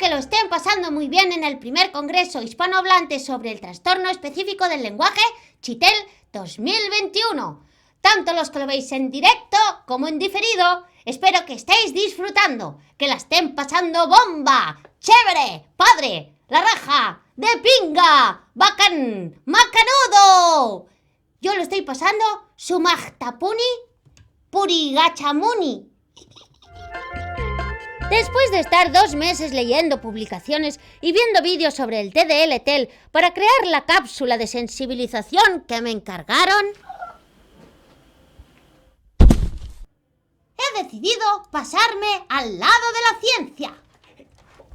que lo estén pasando muy bien en el primer Congreso Hispanohablante sobre el Trastorno Específico del Lenguaje, CHITEL 2021. Tanto los que lo veis en directo como en diferido, espero que estéis disfrutando, que la estén pasando bomba, chévere, padre, la raja, de pinga, bacán, macanudo. Yo lo estoy pasando sumajtapuni, purigachamuni. Después de estar 2 meses leyendo publicaciones y viendo vídeos sobre el TDL-TEL para crear la cápsula de sensibilización que me encargaron, he decidido pasarme al lado de la ciencia.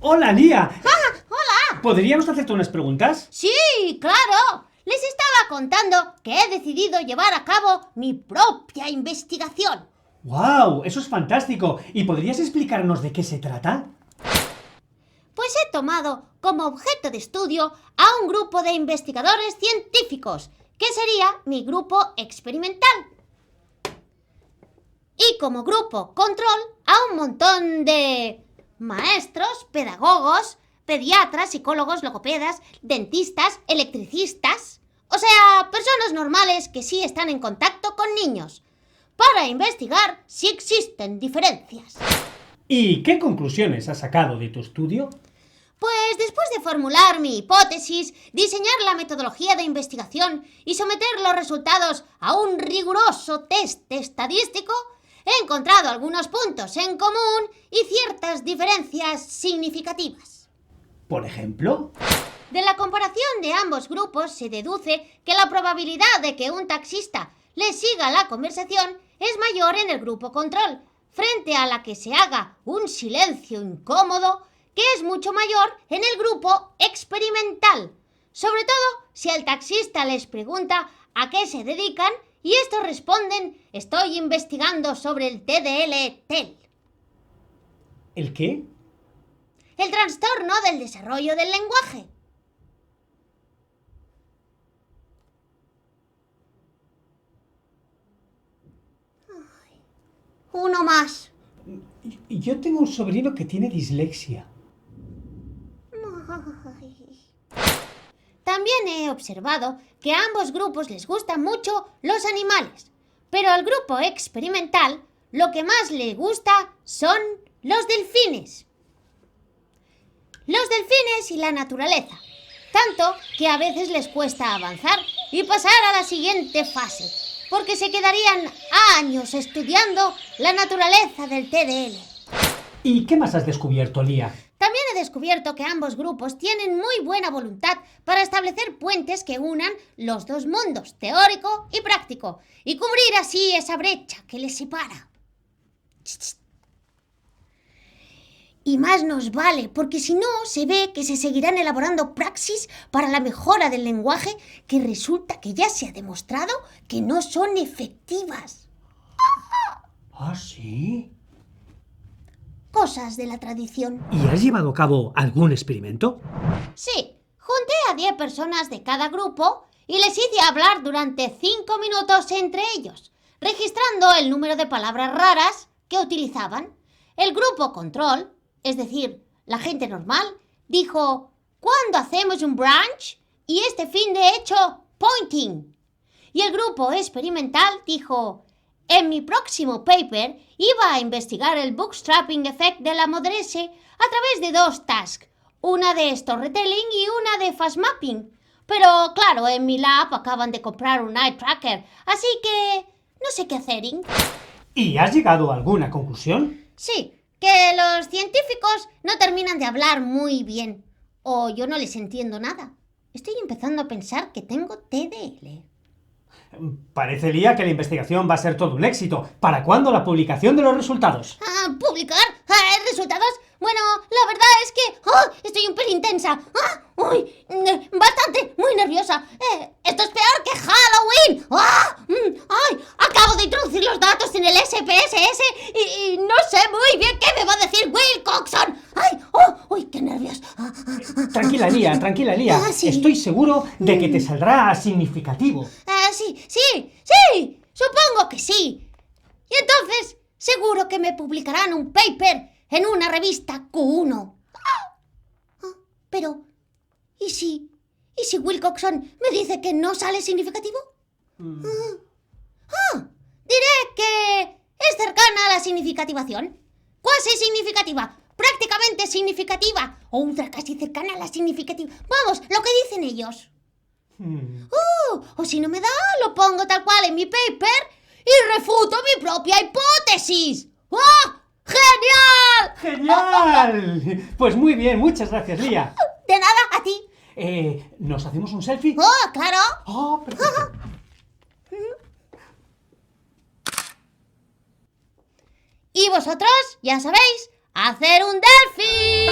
¡Hola, Lía! ¡Hola! ¿Podríamos hacerte unas preguntas? Sí, claro. Les estaba contando que he decidido llevar a cabo mi propia investigación. ¡Wow! Eso es fantástico. ¿Y podrías explicarnos de qué se trata? Pues he tomado como objeto de estudio a un grupo de investigadores científicos, que sería mi grupo experimental. Y como grupo control a un montón de maestros, pedagogos, pediatras, psicólogos, logopedas, dentistas, electricistas, o sea, personas normales que sí están en contacto con niños, para investigar si existen diferencias. ¿Y qué conclusiones has sacado de tu estudio? Pues después de formular mi hipótesis, diseñar la metodología de investigación y someter los resultados a un riguroso test estadístico, he encontrado algunos puntos en común y ciertas diferencias significativas. ¿Por ejemplo? De la comparación de ambos grupos se deduce que la probabilidad de que un taxista le siga la conversación es mayor en el grupo control, frente a la que se haga un silencio incómodo, que es mucho mayor en el grupo experimental, sobre todo si el taxista les pregunta a qué se dedican y estos responden: estoy investigando sobre el TDL-TEL. ¿El qué? El trastorno del desarrollo del lenguaje. Uno más. Yo tengo un sobrino que tiene dislexia. También he observado que a ambos grupos les gustan mucho los animales, pero al grupo experimental lo que más le gusta son los delfines. Los delfines y la naturaleza, tanto que a veces les cuesta avanzar y pasar a la siguiente fase, porque se quedarían años estudiando la naturaleza del TDL. ¿Y qué más has descubierto, Lía? También he descubierto que ambos grupos tienen muy buena voluntad para establecer puentes que unan los dos mundos, teórico y práctico, y cubrir así esa brecha que les separa. Y más nos vale, porque si no se ve que se seguirán elaborando praxis para la mejora del lenguaje que resulta que ya se ha demostrado que no son efectivas. ¿Ah, sí? Cosas de la tradición. ¿Y has llevado a cabo algún experimento? Sí, junté a 10 personas de cada grupo y les hice hablar durante 5 minutos entre ellos, registrando el número de palabras raras que utilizaban. El grupo control, es decir, la gente normal, dijo: ¿cuándo hacemos un brunch? Y este fin de hecho, pointing. Y el grupo experimental dijo: en mi próximo paper iba a investigar el bootstrapping effect de la Modrese a través de 2 tasks, una de storytelling y una de fast mapping. Pero claro, en mi lab acaban de comprar un eye tracker, así que no sé qué hacer. ¿Y has llegado a alguna conclusión? Sí, que los científicos no terminan de hablar muy bien, o yo no les entiendo nada. Estoy empezando a pensar que tengo TDL. Parece, Lía, que la investigación va a ser todo un éxito. ¿Para cuándo la publicación de los resultados? ¿Publicar? ¿Resultados? Bueno, la verdad es que estoy un pelín tensa. Bastante, muy nerviosa. Esto es peor que Halloween. Acabo de introducir los datos en el SPSS y no sé muy bien qué me va a decir Will Coxon. ¡Qué nervios! Tranquila, Lía. Sí. Estoy seguro de que te saldrá significativo. Sí, supongo que sí. Y entonces, seguro que me publicarán un paper en una revista Q1. Pero, ¿y si Wilcoxon me dice que no sale significativo? Diré que es cercana a la significativación. Cuasi significativa, prácticamente significativa, o ultra casi cercana a la significativa. Vamos, lo que dicen ellos. O si no me da, lo pongo tal cual en mi paper y refuto mi propia hipótesis. ¡Oh! ¡Genial! ¡Genial! Pues muy bien, muchas gracias, Lía. De nada, a ti. ¿Nos hacemos un selfie? ¡Oh, claro! ¡Oh, perfecto! Y vosotros, ya sabéis, hacer un Delphi.